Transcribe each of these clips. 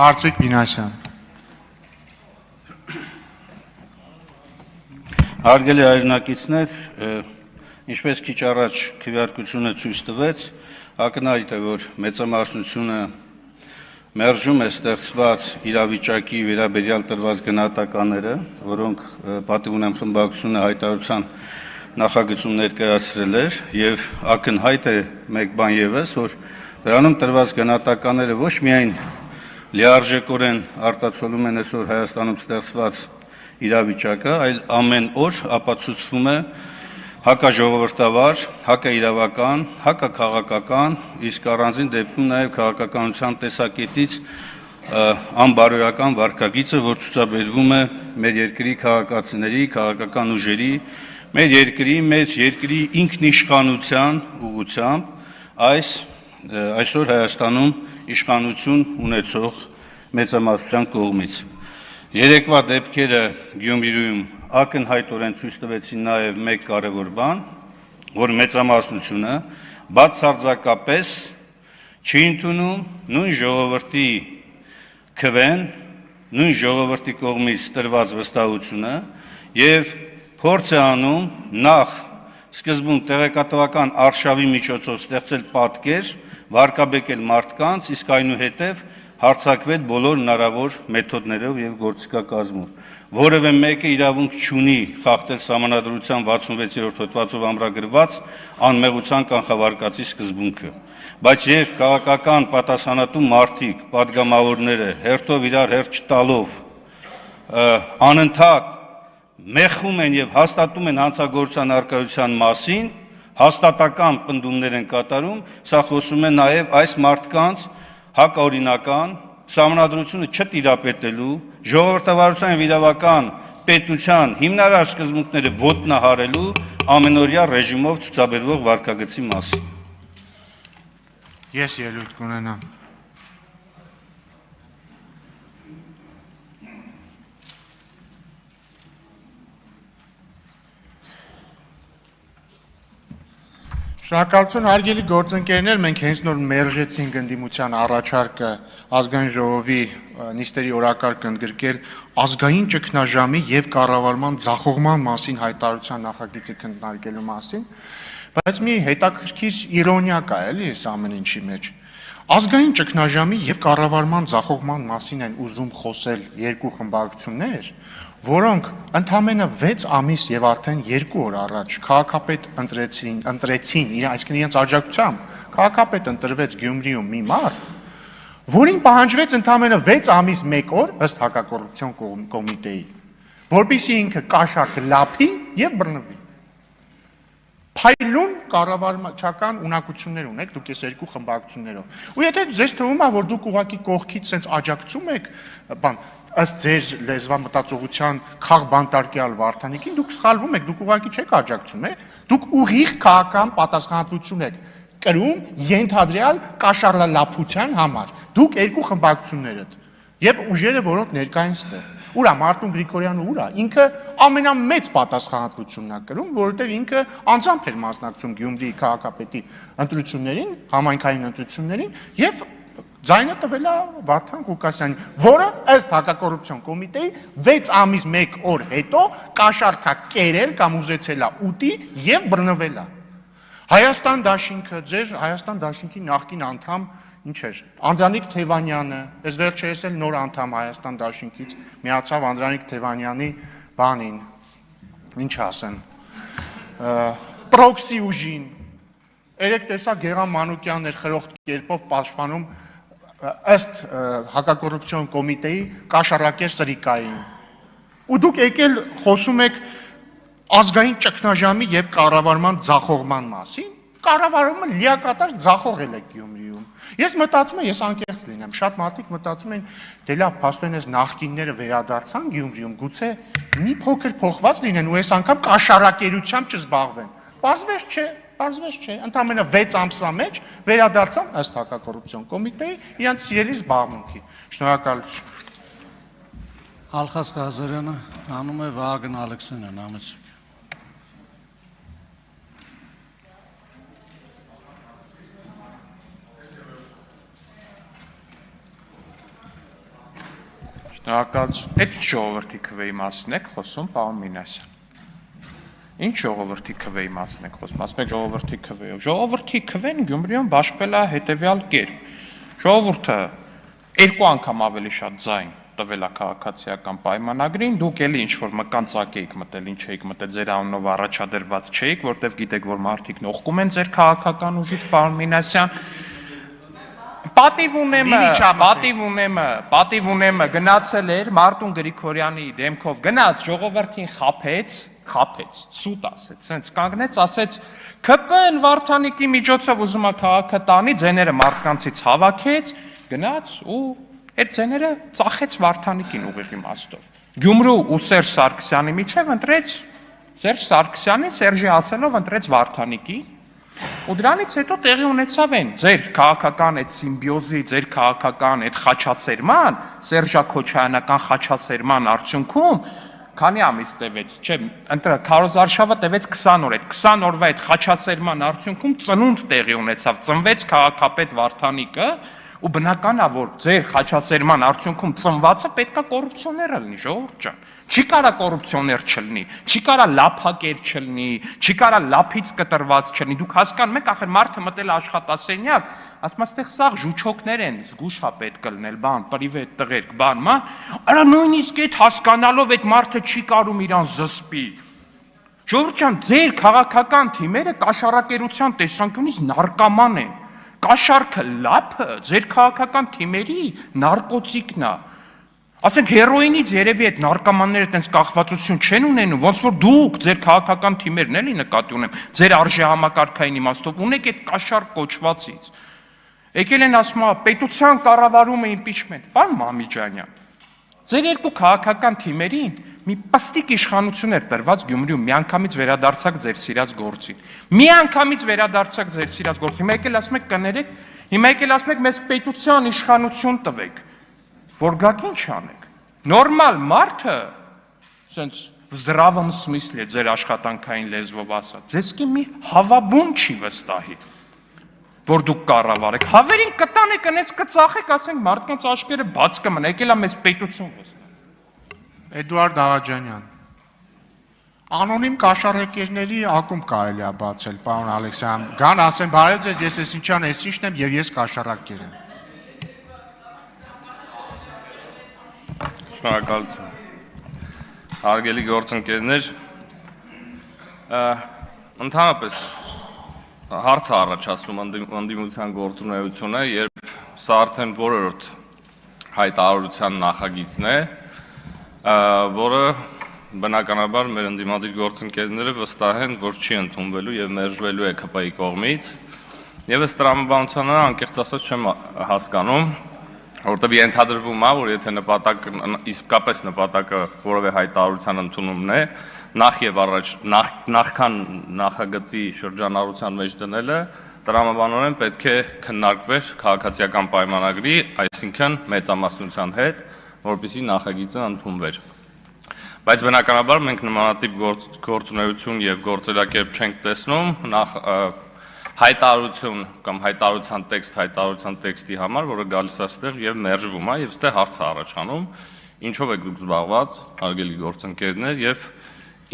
Արծվիկ Մինասյան։ Հարգելի հայրենակիցներ, ինչպես քիչ առաջ քվեարկությունը ցույց տվեց, ակնհայտ է, որ մեծամասնությունը մերժում է ստեղծված իրավիճակի վերաբերյալ տրված գնահատականները, որոնք պատիվ ունեմ խմբակցությունը հայտարարության նախագծում ներկայացրել էր, եւ ակնհայտ է մեկ բան եւս, որ դրանում տրված գնահատականները ոչ միայն լիարժեքորեն արտացոլում են այսօր Հայաստանում ստեղծված իրավիճակը, այլ ամեն օր ապացուցվում է հակաժողովրդավար, հակաիրավական, հակաքաղաքական, իսկ առանձին դեպքում նաև քաղաքականության տեսակետից անբարոյական վարքագիծը, որ ցուցաբերվում է մեր երկրի քաղաքացիների, քաղաքական ուժերի, մեր երկրի ինքնիշխանության ուղղությամբ այսօր Հայաստանում իշխանություն ունեցող մեծամասնության կողմից։ Երեկվա դեպքերը Գյումրիում ակնհայտորեն ցույց տվեցին նաև մեկ կարևոր բան, որ մեծամասնությունը բացարձակապես չի ընդունում նույն ժողովրդի քվեն, նույն ժողովրդի կողմից տրված վստահությունը եւ փորձ է անում նախ սկզբում տեղեկատվական արշավի միջոցով ստեղծել պատկեր, վարկաբեկել մարդկանց, իսկ այնուհետև հարձակվել բոլոր հնարավոր մեթոդներով եւ գործիքակազմով։ Որևէ մեկը իրավունք չունի խախտել Սահմանադրության 66-րդ հոդվածով ամրագրված անմեղության կանխավարկածի սկզբունքը։ Բայց երբ քաղաքական պատասխանատու մարդիկ, падգամավորները հերթով իրար հերթ չտալով անընդհատ մեղում են եւ հաստատում են հանցագործության արկայության մասին, հաստատական պնդումներ են կատարում, սա խոսում է նաև այս մարդկանց հակաօրինական, Սահմանադրությունը չտիրապետելու, ժողովրդավարության եւ իրավական պետության հիմնարար սկզբունքները ոտնահարելու ամենօրյա ռեժիմով ցուցաբերվող վարքագծի մասին։ Ես ելույթ կունենամ։ Շնորհակալություն, հարգելի գործընկերներ, մենք հենց նոր մերժեցինք ընդդիմության առաջարկը ազգային ժողովի նիստերի օրակարգ ընդգրկել ազգային ճգնաժամի եւ կառավարման ձախողման մասին հայտարարության նախագիծը քննարկելու մասին, բայց մի հետաքրքիր իրոնիա կա, էլի, այս ամեն ինչի մեջ։ Ազգային ճգնաժամի եւ կառավարման ձախողման մասին են ուզում խոսել երկու խմբակցություններ, որոնք ընդամենը 6 ամիս եւ արդեն 2 օր առաջ քաղաքապետ ընտրեցին, այսինքն իրենց աջակցությամբ քաղաքապետ ընտրվեց Գյումրիում մի մարդ, որին պահանջվեց ընդամենը 6 ամիս 1 օր ըստ հակակոռուպցիոն կոմիտեի, որպեսզի ինքը կաշառք լափի եւ բռնվի։ Փայլուն կառավարչական ունակություններ ունեք դուք այս երկու խմբակցություններով։ Ու եթե ձեզ թվում է, որ դուք ուղղակի կողքից sense աջակցում եք, ըստ ձեր լեզվամտածողության քաղբանտարկյալ Վարդանիկին, դուք սխալվում եք, դուք ուղղակի չեք աջակցում, դուք ուղիղ քաղաքական պատասխանատվություն եք կրում ենթադրյալ կաշառլափության համար։ Դուք երկու խմբակցություններդ եւ ուժերը, որոնք ներկա են ստեղ։ Ուրա Մարտուն Գրիգորյանը ուրա, ինքը ամենամեծ պատասխանատվությունն է կրում, որովհետև ինքը անձամբ էր մասնակցում Գյումրիի քաղաքապետի ընտրություններին, համայնքային ընտրություններին եւ ձայնը տվել է Վարդան Ղուկասյանին, որը ըստ հակակոռուպցիոն կոմիտեի 6 ամիս 1 օր հետո կաշառքա կերել կամ ուզեցել է ուտի եւ բռնվել է։ Հայաստան դաշինքը, ձեր Հայաստան դաշինքի նախկին անդամ ինչ էր, Անդրանիկ Թևանյանը, այս վերջերս էլ նոր անդամ Հայաստան դաշինքից միացավ Անդրանիկ Թևանյանի բանին, ինչ ասեն, պրոքսի ուժին, երեք տեսա Գեղամ Մանուկյանն էր խրոխտ կերպով պաշտպանում ըստ հակակոռուպցիոն կոմիտեի կաշառակեր Սրիկային։ Ու դուք եկել խոսում եք ազգային ճգնաժամի եւ կառավարման ձախողման մասին, կառավարումը լիակատար ձախողել է Գյումրիում։ Ես մտածում եմ, ես անկեղծ լինեմ, շատ մարդիկ մտածում են, դե լավ, փաստորեն այս նախկինները վերադարձան Գյումրիում, գուցե մի փոքր փոխված լինեն ու այս անգամ կաշառակերությամբ չզբաղվեն։ Պարզվեց չէ, ընդամենը 6 ամսվա մեջ վերադարձան ըստ հակակոռուպցիոն կոմիտեի իրենց սիրելի զբաղմունքի։ Շնորհակալություն։ Ալխաս Ղազարյանը անում է Վահագն Ալեքսանյան, համեցեք։ Շնորհակալություն։ Այդ ժողովրդի քվեի մասին եք խոսում, պարոն Մինասյան։ Ինչ ժողովրդի քվեի մասին եք խոսում, ասում եք ժողովրդի քվեով։ Ժողովրդի քվեն Գյումրիում բաշխվել է հետևյալ կերպ։ Ժողովուրդը 2 անգամ ավելի շատ ձայն տվել է քաղաքացիական պայմանագրին, դուք էլի ինչ որ մկանցակ եք մտել, ինչ եք մտել, ձեր անունով առաջադրված չէիք, որտեվ գիտեք, որ մարդիկ նողկում են ձեր քաղաքական ուժից, պարոն Մինասյան։ Պատիվ ունեմը գնացել էր Մարտուն Գրիգորյանի դեմքով գնաց ժողովրդին խափեց, սուտ ասեց, սենց կանգնեց, ասեց ԿՊ-ն Վարդանիկի միջոցով ուզում է քաղաքը տանի, ձեները մարդկանցից հավաքեց, գնաց ու այդ ձեները ծախեց Վարդանիկին ուղիղ իմաստով։ Գյումրու ու Սերժ Սարգսյանի միջև ընտրեց Սերժ Սարգսյանին, Սերժի ասելով ընտրեց Վարդանիկի։ Ու դրանից հետո տեղի ունեցավ են ձեր քաղաքական այդ սիմբիոզի, ձեր քաղաքական այդ խաչասերման, Սերժա-Քոչարյանական խաչասերման արդյունքում քանի ամիս տևեց, չէ, քարոզարշավը տևեց 20 օր, այդ 20 օրվա այդ խաչասերման արդյունքում ծնունդ տեղի ունեցավ, ծնվեց քաղաքապետ Վարդանիկը, ու բնական է, որ ձեր խաչասերման արդյունքում ծնվածը պետքա կոռուպցիոներ լինի, ժողովուրդ ջան։ Չի կարա կոռուպցիոներ չլինի, չի կարա լափակեր չլինի, չի կարա լափից կտրված չլինի։ Դուք հասկանում եք, ախր մարդը մտել աշխատասենյակ, ասում այստեղ սաղ ժուչոկներ են, զգուշ է պետք կլնել, բան, պրիվետ տղերք, բան, մա։ Արա նույնիսկ այդ հասկանալով այդ մարդը չի կարում իրան զսպի։ Ժողովուրդ ջան, ձեր քաղաքական թիմերը կաշառակերության տեսանկյունից նարկոման են։ Կաշառքը լափը ձեր քաղաքական թիմերի նարկոտիկն է։ Ասենք հերոինից երևի այդ նարկոմանները այտենց կախվածություն չեն ունենում, ոնց որ դուք ձեր քաղաքական թիմերն էլի նկատի ունեմ, ձեր արժեհամակարգային իմաստով ունեք այդ կաշառ կոչվածից։ Եկել են ասում, պետության կառավարումը իմպիչմենտ, պարոն Մամիջանյան։ Ձեր երկու քաղաքական թիմերին մի պստիկ իշխանություն էր տրված Գյումրիում, միանգամից վերադարձակ ձեր սիրած գործին։ Միանգամից վերադարձակ ձեր սիրած գործին։ Հիմա եկել ասում եք կներեք, հիմա եկել ասում եք մեզ պետության իշխանություն տվեք, որ գաք ինչ անեք։ Նորմալ մարդը, ասենց в здравом смысле ձեր աշխատանքային լեզվով ասած, ձեզ կի մի հավաբուն չի վստահի, որ դուք կառավարեք։ Հավերին կտանեք, այնց կծախեք, ասենք մարդկանց աչքերը բաց կմնա, եկել է մեզ պետություն վստահ։ Էդուարդ Աղաջանյան։ Անոնիմ կաշառակերների ակումբ կարելի է բացել, պարոն Ալեքսյան։ Գան ասեն, բարև ձեզ, ես Էսինչյան Էսինչն եմ եւ ես կաշառակեր եմ։ Շնորհակալություն։ Հարգելի գործընկերներ, ընդհանրապես հարց է առաջացնում ընդդիմության գործունեությունը, երբ սա արդեն որրորդ հայտարարության նախագիծն է, որը բնականաբար մեր ընդդիմադիր գործընկերները վստահ են, որ չի ընդունվելու եւ մերժվելու է ԿՊ-ի կողմից։ Եվ ըստ տրամաբանությանը անկեղծ ասած չեմ հասկանում, որովհետեւ ենթադրվում է, որ եթե նպատակը իսկապես նպատակը որևէ հայտարարության ընդունումն է, նախ եւ առաջ նախքան նախագծի շրջանառության մեջ դնելը, տրամաբանորեն պետք է քննարկվեր քաղաքացիական պայմանագրի, այսինքն մեծամասնության հետ, որպեսզի նախագիծը ընդունվեր։ Բայց բնականաբար մենք նմանատիպ գործունեություն եւ գործելակերպ չենք տեսնում, նախ հայտարարություն կամ հայտարարության տեքստի համար, որը գալիս է այստեղ եւ մերժվում է եւ այստեղ հարց է առաջանում, ինչով եք դուք զբաղված, հարգելի գործընկերներ, եւ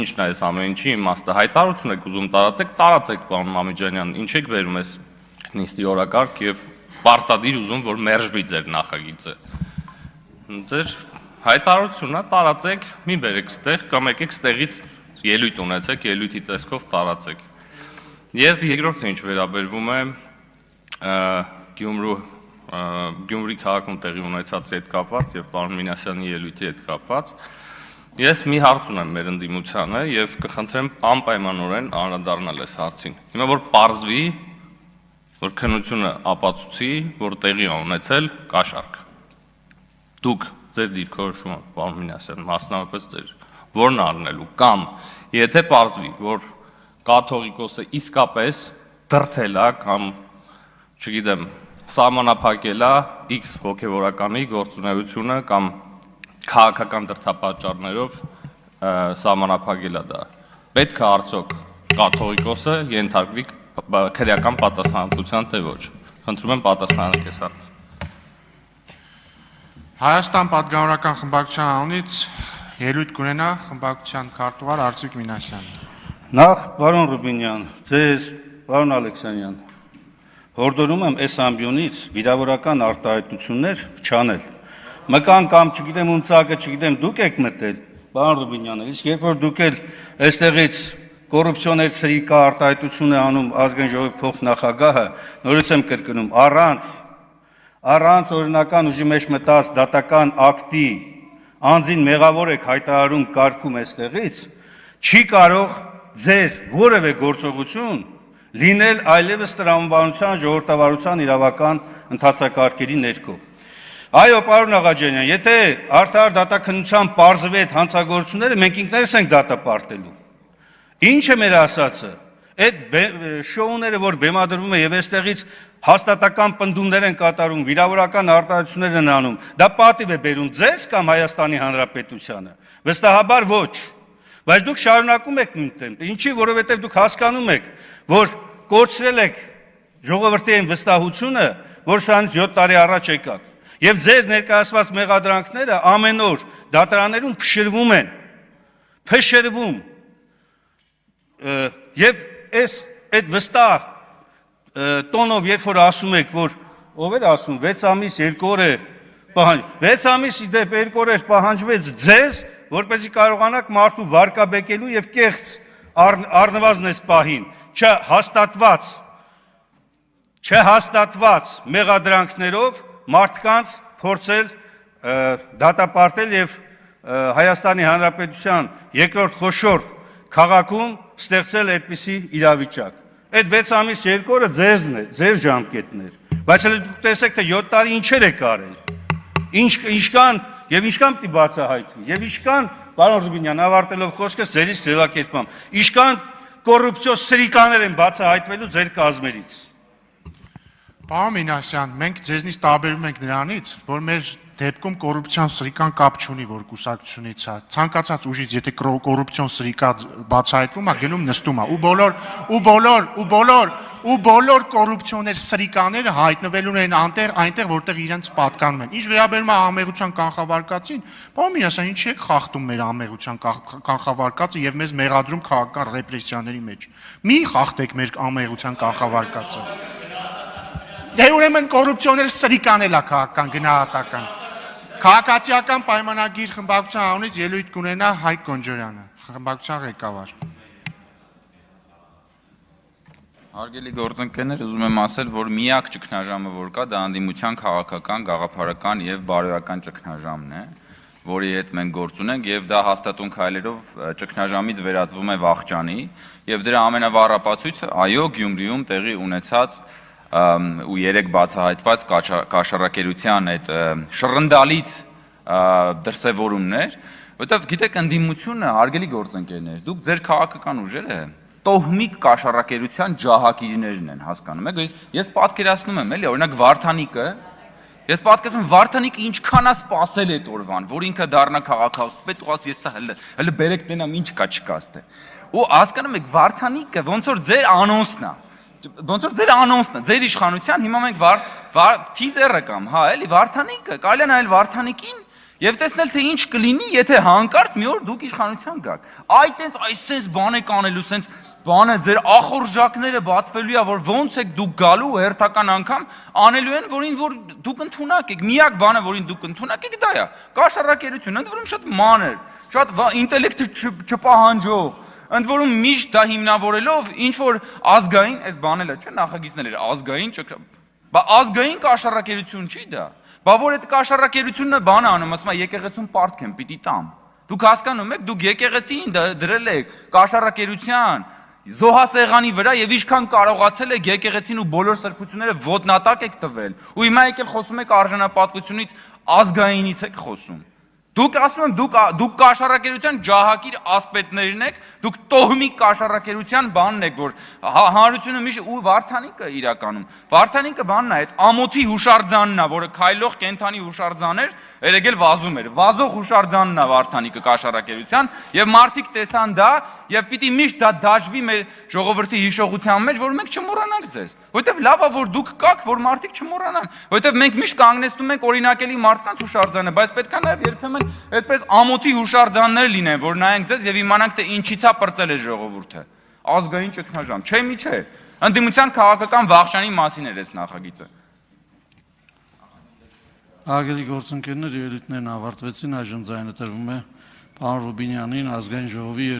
ինչն է այս ամեն ինչի իմաստը։ Հայտարարություն եք ուզում տարածեք, պարոն Մամիջանյան, ինչ եք վերում այս նիստի օրակարգ եւ պարտադիր ուզում, որ մերժվի ձեր նախագիծը։ Ձեր հայտարարությունն է, տարածեք, մի բերեք ստեղ կամ եկեք ստեղից ելույթ ունեցեք, ելույթի տեսքով տարածեք։ Եվ երկրորդը ինչ վերաբերվում է Գյումրի քաղաքում տեղի ունեցածի հետ կապված եւ պարոն Մինասյանի ելույթի հետ կապված, ես մի հարց ունեմ մեր ընդդիմությանը եւ կխնդրեմ անպայմանորեն անդրադառնալ այս հարցին։ Հիմա որ պարզվի, որ քննությունը ապացուցի, որ տեղի է ունեցել կաշառք։ Դուք ձեր դիրքորոշումը, պարոն Մինասյան, մասնավորապես ձեր, որն առնելու կամ եթե պարզվի, որ կաթողիկոսը իսկապես դրթել է կամ, չգիտեմ, սահմանափակել է X հոգևորականի գործունեությունը կամ քաղաքական դրդապատճառներով սահմանափակել է դա։ Պետք է արդյոք կաթողիկոսը ենթարկվի քրեական պատասխանատվության թե ոչ։ Խնդրում եմ պատասխանեք այս հարցը։ Հայաստան պատգամավորական խմբակցության անունից ելույթ կունենա խմբակցության քարտուղար Արծիք Մինասյանը։ Նախ, պարոն Ռուբինյան, ձեզ, պարոն Ալեքսանյան, հորդորում եմ այս ամբիոնից վիրավորական արտահայտություններ չանել։ Մկան կամ չգիտեմ ում ծակը, չգիտեմ դուք եք մտել, պարոն Ռուբինյան, իսկ երբ որ դուք էլ այստեղից կոռուպցիոներ սրիկա արտահայտություն է անում ազգային ժողովի փոխնախագահը, նորից եմ կրկնում, առանց օրինական ուժի մեջ մտած դատական ակտի անձին մեղավոր եք հայտարարում կարգում այստեղից, չի կարող ձեր որևէ գործողություն լինել այլևս տրամաբանության ժողովրդավարության իրավական ընթացակարգերի ներքո։ Այո, պարոն Աղաջանյան, եթե արդար դատաքննության պարզվի այդ հանցագործությունները, մենք ինքներս ենք դատապարտելու։ Ինչ է մեր ասածը։ Այդ շոուները, որ բեմադրվում է եւ այստեղից հաստատական պնդումներ են կատարում, վիրավորական արտահայտություններ են անում, դա պատիվ է բերում ձեզ կամ Հայաստանի Հանրապետությանը։ Վստահաբար ոչ։ Բայց դուք շարունակում եք նույն տեմպը։ Ինչի, որովհետեւ դուք հասկանում եք, որ կորցրել եք ժողովրդի այն վստահությունը, որ սրանից 7 տարի առաջ եկաք։ Եվ ձեր ներկայացված մեղադրանքները ամեն օր դատարաններում փշրվում են։ Փշրվում։ Եվ այդ վստահ տոնով երբ որ ասում եք, որ ով էր ասում 6 ամիս 2 օր է պահանջ 6 ամիս իդեպ 2 օր պահանջվեց ձեզ, որպեսզի կարողանաք մարդու վարկաբեկելու եւ կեղծ առնվազն այս պահին չհաստատված մեղադրանքներով մարդկանց փորձել դատապարտել եւ Հայաստանի Հանրապետության երկրորդ խոշոր քաղաքում ստեղծել այդպիսի իրավիճակ։ Այդ 6 ամիս 2 օրը ձեզն է, ձեր ժամկետն էր։ Բայց հենց դուք տեսեք, թե 7 տարի ինչեր եք արել։ Ինչքան եւ ինչքան պիտի բացահայտվի։ Եվ ինչքան, պարոն Ռուբինյան, ավարտելով խոսքս ձերից ձևակերպամ, ինչքան կոռուպցիոն սրիկաներ են բացահայտվելու ձեր կազմերից։ Պարոն Մինասյան, մենք ձեզնից տարբերում ենք նրանից, որ մեր դեպքում կոռուպցիոն սրիկան կապ չունի, որ կուսակցությունից է։ Ցանկացած ուժից, եթե կոռուպցիոն սրիկա բացահայտվում է, գնում նստում է, ու բոլոր կոռուպցիոներ սրիկաները հայտնվելու են այնտեղ, որտեղ իրենց պատկանում են։ Ինչ վերաբերում է ամեղության կանխավարկածին, պարոն Մինասյան, ինչի եք խախտում մեր ամեղության կանխավարկածը եւ մեզ մեղադրում քաղաքական ռեպրեսիաների մեջ։ Մի խախտեք մեր ամեղության կանխավարկածը։ Դե ուրեմն կոռուպցիոներ սրիկանել է քաղաքական գնահատական։ Քաղաքացիական պայմանագիր խմբակցության անունից ելույթ կունենա Հայկ Կոնջորյանը, խմբակցության ղեկավար։ Հարգելի գործընկերներ, ուզում եմ ասել, որ միակ ճգնաժամը, որ կա, դա անդիմության քաղաքական, գաղափարական եւ բարոյական ճգնաժամն է, որի հետ մենք գործ ունենք եւ դա հաստատուն քայլերով ճգնաժամից վերածվում է վախճանի եւ դրա ամենավառ այո, Գյումրիում տեղի ունեցած ու երեք բացահայտված կաշառակերության այդ շռնդալից դրսևորումներ, որտեղ գիտեք ընդդիմությունը, հարգելի գործընկերներ, դուք ձեր քաղաքական ուժերը տոհմիկ կաշառակերության ջահակիրներն են, հասկանում եք, ես պատկերացնում եմ, էլի, օրինակ Վարդանիկը ինչքան է սպասել այդ օրվան, որ ինքը դառնա քաղաքապետ, ու ասի, ես հələ բերեք տենամ ինչ կա չկա ստե։ Ու հասկանում եք, Վարդանիկը ոնց որ ձեր անոնսն է։ Ոնց որ ձեր անոնսն է, ձեր իշխանության, հիմա մենք թիզերը կամ, հա, էլի, Վարդանիկը, կարելի է նայել Վարդանիկին եւ տեսնել թե ինչ կլինի, եթե հանկարծ մի օր դուք իշխանության գաք։ Այ տենց այսպես բան եք անելու, սենց բանը ձեր ախորժակները բացվելու է, որ ոնց եք դուք գալու հերթական անգամ անելու են, որ դուք ընդունակ եք։ Միակ բանը, որին դուք ընդունակ եք, դա է կաշառակերություն, ընդ որում շատ մանր, շատ ինտելեկտ չպահանջող, ընդ որում միշտ դա հիմնավորելով ինչ որ ազգային, այս բաները չէ, նախագիծներ ազգային կաշառակերություն չի դա։ Բա որ այդ կաշառակերությունը բան անում, ասում է եկեղեցուն պարտք եմ պիտի տամ։ Դուք հասկանում եք, դուք եկեղեցին դրել եք կաշառակերության զոհասեղանի վրա եւ ինչքան կարողացել եք եկեղեցին ու բոլոր սրբությունները ոտնատակ եք տվել։ Ու հիմա եկել խոսում եք արժանապատվությունից, ազգայինից եք խոսում։ Դուք ասում եմ, դուք կաշառակերության ջահակիր ասպետներն եք, դուք տոհմիկ կաշառակերության բանն եք, որ հանրությունը միշտ ու Վարդանիկը իրականում։ Վարդանիկը բանն է, այդ ամոթի հուշարձանն է, որը քայլող կենթանի հուշարձան էր, երեգել վազում էր։ Վազող հուշարձանն է Վարդանիկը կաշառակերության, եւ մարդիկ տեսան դա, եւ պիտի միշտ դա դաշվի մեր ժողովրդի հիշողության մեջ, որ մենք չմոռանանք ձեզ։ Որովհետեւ լավ է, որ դուք կաք, որ մարդիկ չմոռանան։ Որովհետեւ մենք միշտ կանգնեցնում ենք օրինակելի մարդկանց հուշարձանը, բայց պետք է նաեւ երբեմն այդպես ամոթի հուշարձաններ լինեն, որ նայենք ձեզ եւ իմանանք թե ինչից է պրծել է ժողովուրդը։ Ազգային ճգնաժամ, չէ՞ մի չէ։ Ընդդիմության քաղաքական վախճանի մասին էր այս նախագիծը։ Արգելի գործընկերներ, ելույթներն ավարտվեցին, այժմ ձայնը տրվում է պարոն Ռուբինյանին ազգային ժողովի